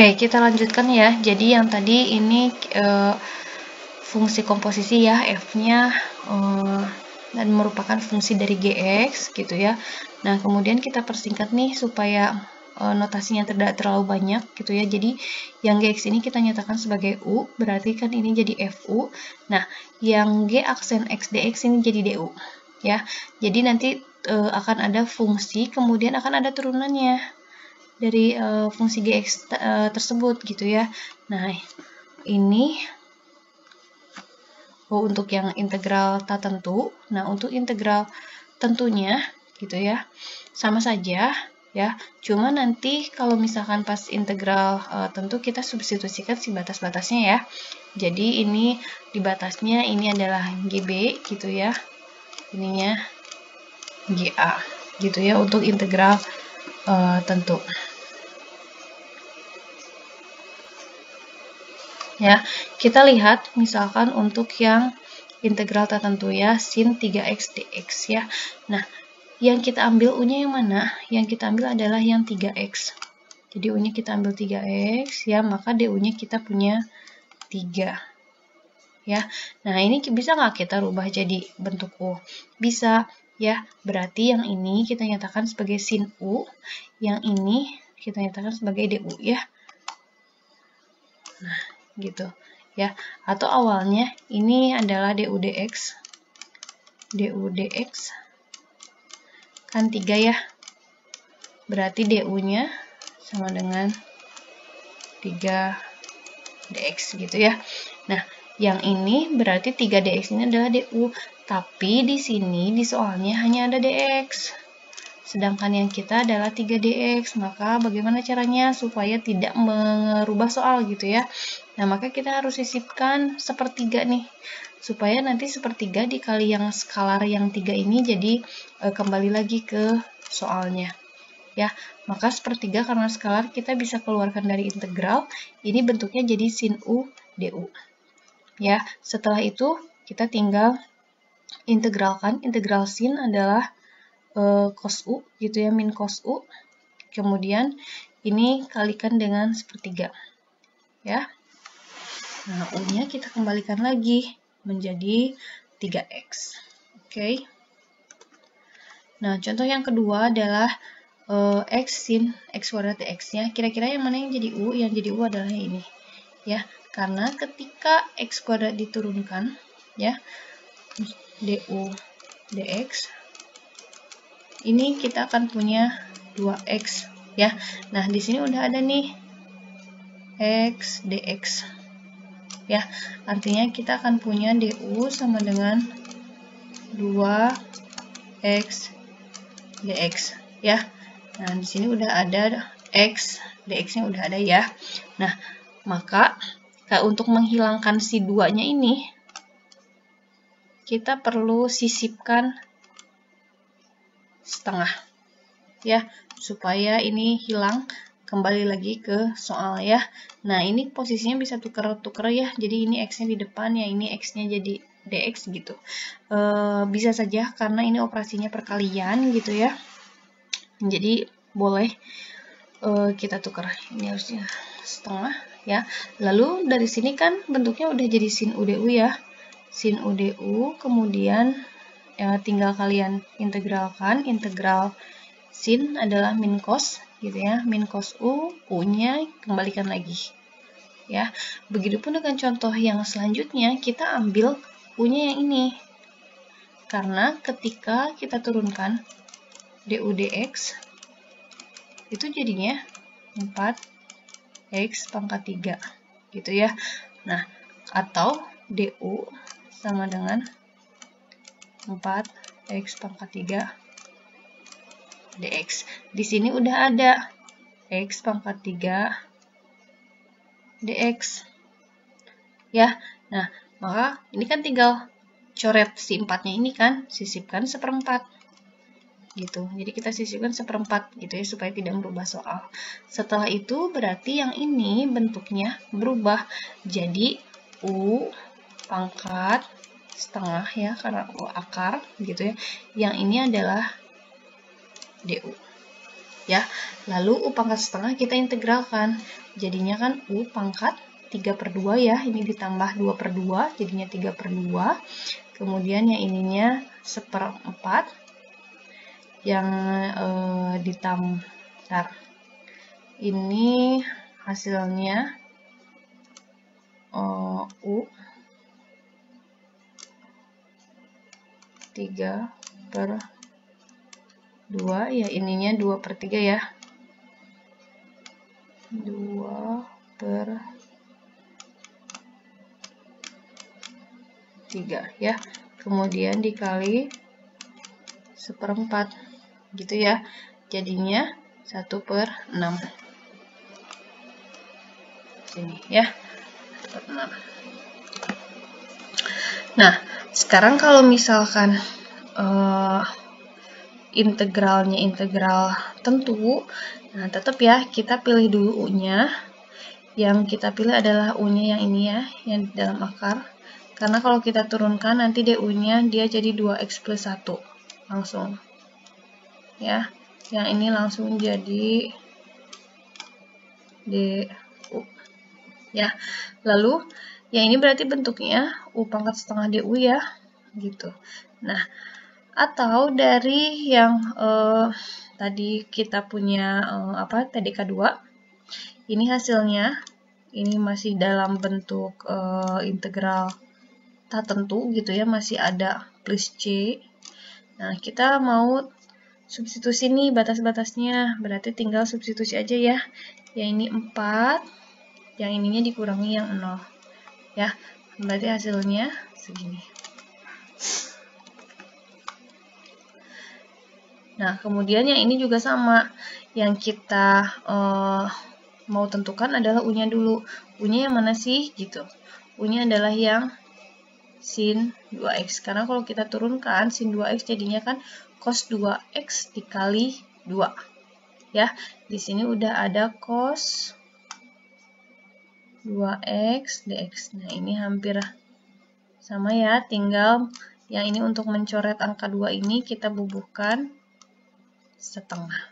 Oke, kita lanjutkan ya. Jadi yang tadi ini fungsi komposisi ya, F-nya dan merupakan fungsi dari GX gitu ya. Nah, kemudian kita persingkat nih supaya notasinya tidak terlalu banyak gitu ya. Jadi yang GX ini kita nyatakan sebagai U, berarti kan ini jadi FU. Nah, yang G aksen X DX ini jadi DU ya. Jadi nanti akan ada fungsi, kemudian akan ada turunannya dari fungsi GX tersebut gitu ya. Nah, ini untuk yang integral tak tentu. Nah, untuk integral tentunya gitu ya, sama saja ya. Cuma nanti kalau misalkan pas integral tentu kita substitusikan si batas-batasnya ya. Jadi ini di batasnya ini adalah GB gitu ya. Ininya GA gitu ya untuk integral tentu. Ya, kita lihat misalkan untuk yang integral tertentu ya, sin 3x dx ya. Nah, yang kita ambil U-nya yang mana? Yang kita ambil adalah yang 3x. Jadi U-nya kita ambil 3x ya, maka DU-nya kita punya 3. Ya. Nah, ini bisa nggak kita rubah jadi bentuk U? Bisa ya. Berarti yang ini kita nyatakan sebagai sin U, yang ini kita nyatakan sebagai DU ya. Nah, gitu ya. Atau awalnya ini adalah DU dx kan 3 ya, berarti DU-nya sama dengan 3 dx gitu ya. Nah, yang ini berarti 3 dx ini adalah DU, tapi di sini di soalnya hanya ada dx, sedangkan yang kita adalah 3 dx. Maka bagaimana caranya supaya tidak merubah soal gitu ya? Nah, maka kita harus sisipkan sepertiga nih, supaya nanti sepertiga dikali yang skalar yang 3 ini jadi kembali lagi ke soalnya ya. Maka sepertiga karena skalar kita bisa keluarkan dari integral, ini bentuknya jadi sin U du ya. Setelah itu kita tinggal integralkan. Integral sin adalah cos U gitu ya, min cos U, kemudian ini kalikan dengan sepertiga ya. Nah, U-nya kita kembalikan lagi menjadi 3x. Oke. Nah, contoh yang kedua adalah x sin x kuadrat dx-nya. Kira-kira yang mana yang jadi U? Yang jadi U adalah ini. Ya, karena ketika x kuadrat diturunkan, ya, du dx, ini kita akan punya 2x, ya. Nah, di sini udah ada nih x dx. Ya, artinya kita akan punya du sama dengan 2x dx ya. Nah, di sini udah ada x dx-nya udah ada ya. Nah, maka untuk menghilangkan si 2-nya ini kita perlu sisipkan setengah ya, supaya ini hilang, kembali lagi ke soal ya. Nah, ini posisinya bisa tuker-tuker ya. Jadi ini x-nya di depan ya, ini x-nya jadi dx gitu. Bisa saja karena ini operasinya perkalian gitu ya. Jadi boleh kita tukar. Ini harusnya setengah ya. Lalu dari sini kan bentuknya udah jadi sin u du ya. Sin u du, kemudian tinggal kalian integralkan. Integral sin adalah min cos gitu ya, min cos u, u-nya kembalikan lagi ya. Begitupun dengan contoh yang selanjutnya, kita ambil u-nya yang ini, karena ketika kita turunkan du dx itu jadinya 4x pangkat 3 gitu ya. Nah, atau du sama dengan 4x pangkat 3 dx. Di sini udah ada x pangkat 3 dx ya. Nah, maka ini kan tinggal coret si 4-nya ini kan, sisipkan seperempat gitu. Jadi kita sisipkan seperempat gitu ya, supaya tidak merubah soal. Setelah itu berarti yang ini bentuknya berubah jadi u pangkat setengah ya, karena u akar gitu ya. Yang ini adalah du ya. Lalu U pangkat setengah kita integralkan. Jadinya kan U pangkat 3/2 ya. Ini ditambah 2/2, jadinya 3/2. Kemudian yang ininya 1/4. Yang ditambah ini hasilnya U 3/2 ya, ininya 2/3 ya, 2/3 ya, kemudian dikali 1/4 gitu ya, jadinya 1/6 sini ya, 1/6. Nah, sekarang kalau misalkan integralnya integral tentu, nah tetap ya kita pilih dulu U-nya. Yang kita pilih adalah U-nya yang ini ya, yang di dalam akar. Karena kalau kita turunkan nanti DU-nya dia jadi 2x plus 1 langsung. Ya, yang ini langsung jadi DU. Ya, lalu yang ini berarti bentuknya U pangkat setengah DU ya, gitu. Nah, atau dari yang tadi kita punya TDK 2, ini hasilnya, ini masih dalam bentuk integral tak tentu gitu ya, masih ada plus C. Nah, kita mau substitusi nih batas-batasnya, berarti tinggal substitusi aja ya. Yang ini 4, yang ininya dikurangi yang 0. Ya, berarti hasilnya segini. Nah, kemudian yang ini juga sama. Yang kita mau tentukan adalah U-nya dulu. U-nya yang mana sih? Gitu. U-nya adalah yang sin 2x. Karena kalau kita turunkan sin 2x jadinya kan cos 2x dikali 2. Ya, di sini udah ada cos 2x dx. Nah, ini hampir sama ya, tinggal yang ini untuk mencoret angka 2 ini kita bubuhkan setengah.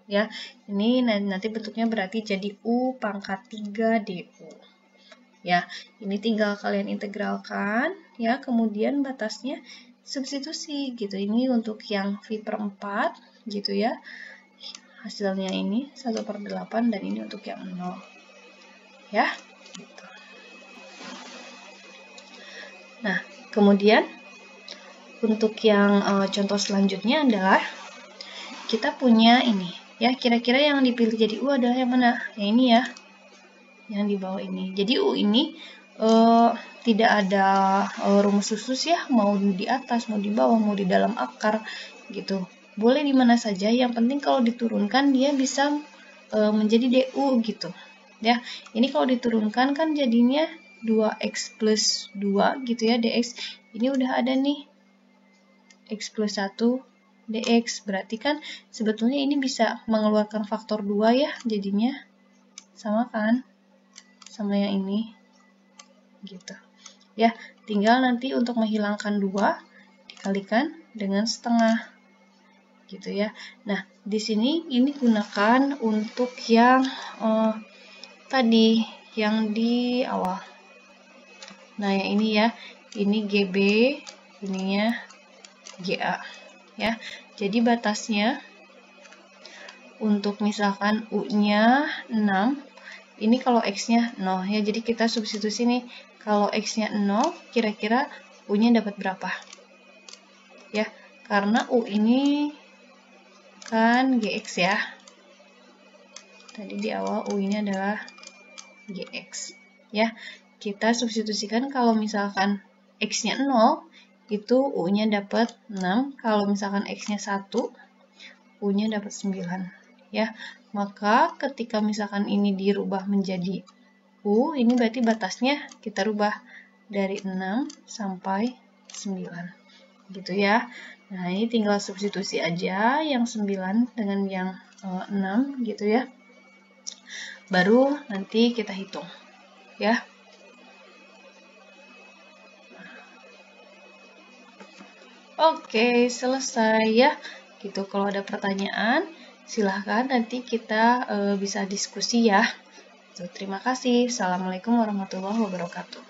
Ya, ini nanti bentuknya berarti jadi U pangkat 3 DU. Ya, ini tinggal kalian integralkan ya, kemudian batasnya substitusi gitu. Ini untuk yang V/4 gitu ya. Hasilnya ini 1/8 dan ini untuk yang 0. Ya, gitu. Nah, kemudian untuk yang contoh selanjutnya adalah kita punya ini ya, kira-kira yang dipilih jadi U adalah yang mana? Yang ini ya, yang di bawah ini. Jadi U ini tidak ada rumus khusus ya, mau di atas, mau di bawah, mau di dalam akar gitu. Boleh di mana saja, yang penting kalau diturunkan dia bisa menjadi DU gitu. Ya, ini kalau diturunkan kan jadinya 2x plus 2 gitu ya, dx. Ini udah ada nih x plus 1 dx, berarti kan sebetulnya ini bisa mengeluarkan faktor 2 ya, jadinya sama kan sama yang ini gitu ya. Tinggal nanti untuk menghilangkan 2 dikalikan dengan setengah gitu ya. Nah, di sini ini gunakan untuk yang tadi yang di awal. Nah, yang ini ya, ini GB, ininya GA ya. Jadi batasnya untuk misalkan U-nya 6, ini kalau X-nya 0 ya, jadi kita substitusi nih, kalau X-nya 0, kira-kira U-nya dapat berapa? Ya, karena U ini kan GX ya. Tadi di awal U ini adalah GX. Ya, kita substitusikan kalau misalkan X-nya 0, itu U-nya dapat 6. Kalau misalkan X-nya 1, U-nya dapat 9. Ya, maka ketika misalkan ini dirubah menjadi U, ini berarti batasnya kita rubah dari 6 sampai 9. Gitu ya. Nah, ini tinggal substitusi aja yang 9 dengan yang 6 gitu ya. Baru nanti kita hitung. Ya. Oke, selesai ya. Gitu, kalau ada pertanyaan silahkan nanti kita bisa diskusi ya. Terima kasih. Assalamualaikum warahmatullahi wabarakatuh.